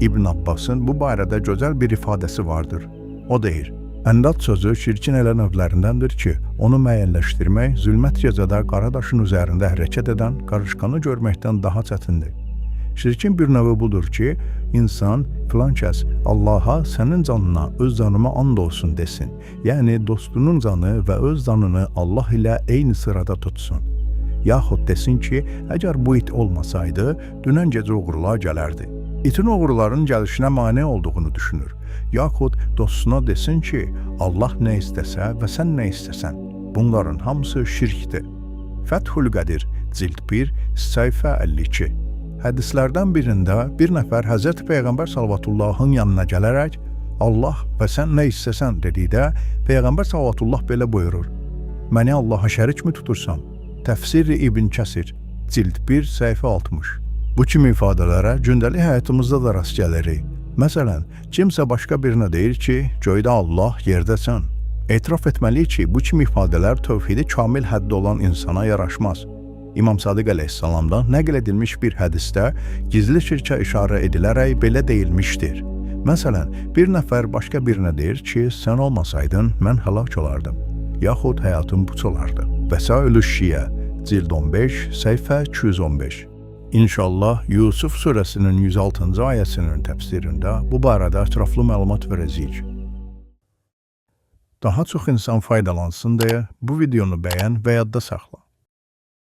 İbn Abbasın bu barədə gözəl bir ifadəsi vardır. O deyir, əndad sözü şirkin elə növlərindəndir ki, onu müəyyənləşdirmək zülmət gecədə qara daşın üzərində hərəkət edən qarışqanı görməkdən daha çətindir. Şirkin bir növü budur ki, insan filan kəs Allaha sənin canına öz canıma and olsun desin. Yəni dostunun canı və öz canını Allah ilə eyni sırada tutsun. Yaxud desin ki, əgər bu it olmasaydı, dünən gecə uğurluğa gələrdi. İtin uğurların gəlişinə mane olduğunu düşünür. Yaxud dostuna desin ki, Allah nə istəsə və sən nə istəsən. Bunların hamısı şirkdir. Fəthül Qədir, cild 1, səhifə 52. Hədislərdən birində bir nəfər Həzrət Peyğəmbər Salvatullahın yanına gələrək Allah və sən nə istəsən dedikdə Peyğəmbər Salvatullah belə buyurur: Məni Allaha şərik mi tutursam? Təfsir-i İbn Kəsir, cild 1, səhifə 60. Bu kimi ifadələrə gündəlik həyatımızda da rast gəlirik. Məsələn, kimsə başqa birinə deyir ki, göydə Allah, yerdə sən. Etiraf etməliyik ki, bu kimi ifadələr tövhidi kamil həddə olan insana yaraşmaz. İmam Sadiq əleyhissalamdan nəql edilmiş bir hədisdə gizli şirkə işarə edilərək belə deyilmişdir. Məsələn, bir nəfər başqa birinə deyir ki, sən olmasaydın, mən həlak olardım, yaxud həyatım puç olardı. Vəsail-ü Şiyə, cild 15, səhifə 215. İnşallah, Yusuf surəsinin 106-cı ayəsinin təfsirində bu barədə ətraflı məlumat verəcəyik. Daha çox insan faydalansın deyə bu videonu bəyən və yadda saxla.